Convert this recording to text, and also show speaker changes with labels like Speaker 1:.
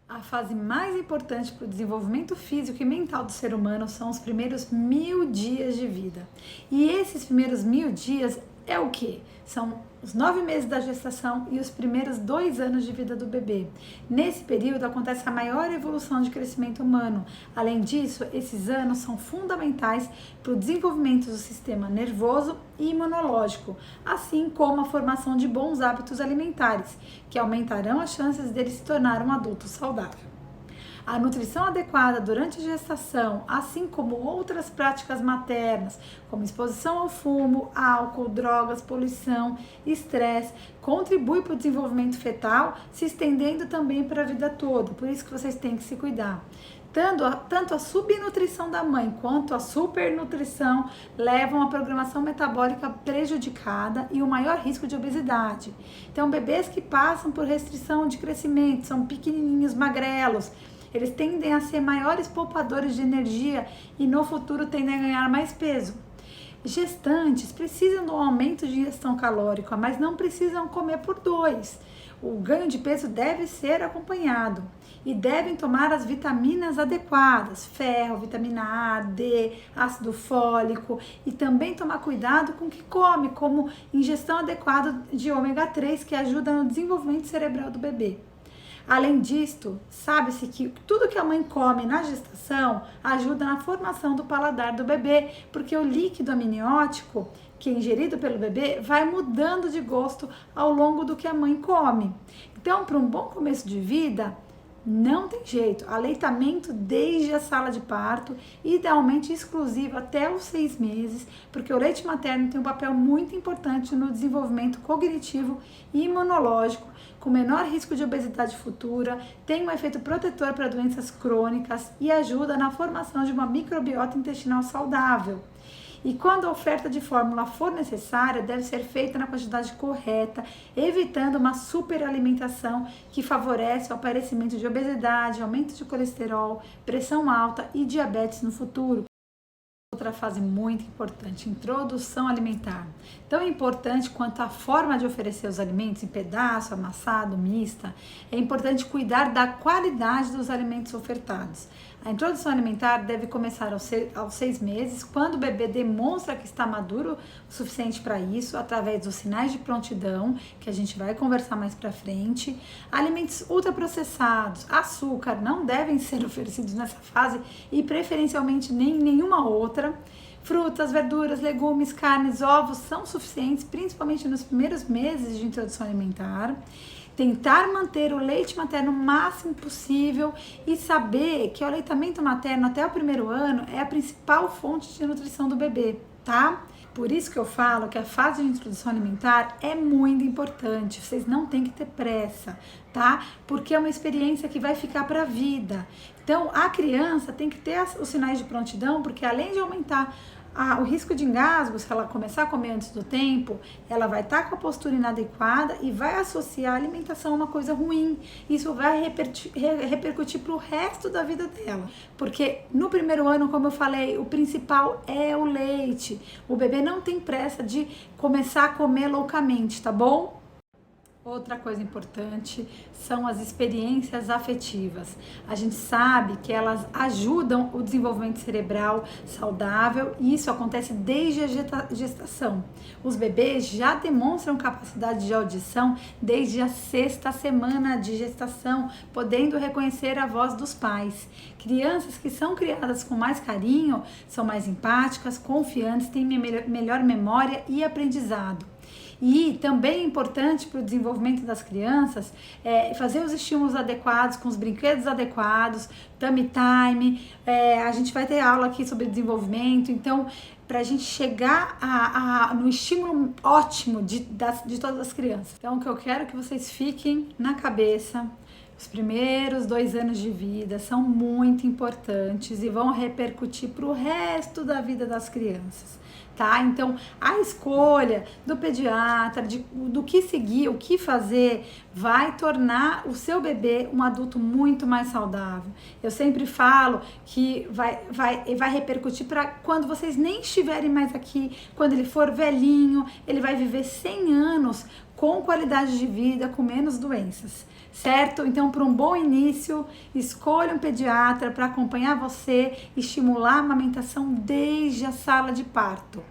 Speaker 1: A fase mais importante para o desenvolvimento físico e mental do ser humano são os primeiros 1000 dias de vida. E esses primeiros 1000 dias é o quê? São os 9 meses da gestação e os primeiros 2 anos de vida do bebê. Nesse período acontece a maior evolução de crescimento humano. Além disso, esses anos são fundamentais para o desenvolvimento do sistema nervoso e imunológico, assim como a formação de bons hábitos alimentares, que aumentarão as chances dele se tornar um adulto saudável. A nutrição adequada durante a gestação, assim como outras práticas maternas, como exposição ao fumo, álcool, drogas, poluição, estresse, contribui para o desenvolvimento fetal, se estendendo também para a vida toda. Por isso que vocês têm que se cuidar. Tanto a subnutrição da mãe quanto a supernutrição levam a programação metabólica prejudicada e o maior risco de obesidade. Então, bebês que passam por restrição de crescimento, são pequenininhos, magrelos, eles tendem a ser maiores poupadores de energia e no futuro tendem a ganhar mais peso. Gestantes precisam do aumento de ingestão calórica, mas não precisam comer por 2. O ganho de peso deve ser acompanhado e devem tomar as vitaminas adequadas, ferro, vitamina A, D, ácido fólico, e também tomar cuidado com o que come, como ingestão adequada de ômega 3, que ajuda no desenvolvimento cerebral do bebê. Além disto, sabe-se que tudo que a mãe come na gestação ajuda na formação do paladar do bebê, porque o líquido amniótico que é ingerido pelo bebê vai mudando de gosto ao longo do que a mãe come. Então, para um bom começo de vida, não tem jeito, aleitamento desde a sala de parto, idealmente exclusivo até os 6 meses, porque o leite materno tem um papel muito importante no desenvolvimento cognitivo e imunológico, com menor risco de obesidade futura, tem um efeito protetor para doenças crônicas e ajuda na formação de uma microbiota intestinal saudável. E quando a oferta de fórmula for necessária, deve ser feita na quantidade correta, evitando uma superalimentação que favorece o aparecimento de obesidade, aumento de colesterol, pressão alta e diabetes no futuro. Outra fase muito importante, introdução alimentar. Tão importante quanto a forma de oferecer os alimentos em pedaço, amassado, mista, é importante cuidar da qualidade dos alimentos ofertados. A introdução alimentar deve começar aos 6 meses, quando o bebê demonstra que está maduro o suficiente para isso, através dos sinais de prontidão, que a gente vai conversar mais para frente. Alimentos ultraprocessados, açúcar, não devem ser oferecidos nessa fase e preferencialmente nem nenhuma outra. Frutas, verduras, legumes, carnes, ovos são suficientes, principalmente nos primeiros meses de introdução alimentar. Tentar manter o leite materno o máximo possível e saber que o aleitamento materno até o 1º ano é a principal fonte de nutrição do bebê, tá? Por isso que eu falo que a fase de introdução alimentar é muito importante, vocês não têm que ter pressa, tá? Porque é uma experiência que vai ficar para a vida. Então, a criança tem que ter os sinais de prontidão, porque além de aumentar o risco de engasgo, se ela começar a comer antes do tempo, ela vai estar com a postura inadequada e vai associar a alimentação a uma coisa ruim. Isso vai repercutir para o resto da vida dela. Porque no 1º ano, como eu falei, o principal é o leite. O bebê não tem pressa de começar a comer loucamente, tá bom? Outra coisa importante são as experiências afetivas. A gente sabe que elas ajudam o desenvolvimento cerebral saudável e isso acontece desde a gestação. Os bebês já demonstram capacidade de audição desde a 6ª semana de gestação, podendo reconhecer a voz dos pais. Crianças que são criadas com mais carinho são mais empáticas, confiantes, têm melhor memória e aprendizado. E também é importante para o desenvolvimento das crianças fazer os estímulos adequados, com os brinquedos adequados, tummy time, a gente vai ter aula aqui sobre desenvolvimento, então para a gente chegar no estímulo ótimo de todas as crianças. Então o que eu quero que vocês fiquem na cabeça, os primeiros 2 anos de vida são muito importantes e vão repercutir para o resto da vida das crianças, tá? Então, a escolha do pediatra, do que seguir, o que fazer, vai tornar o seu bebê um adulto muito mais saudável. Eu sempre falo que vai repercutir para quando vocês nem estiverem mais aqui, quando ele for velhinho, ele vai viver 100 anos com qualidade de vida, com menos doenças. certo? Então, para um bom início, escolha um pediatra para acompanhar você e estimular a amamentação desde a sala de parto.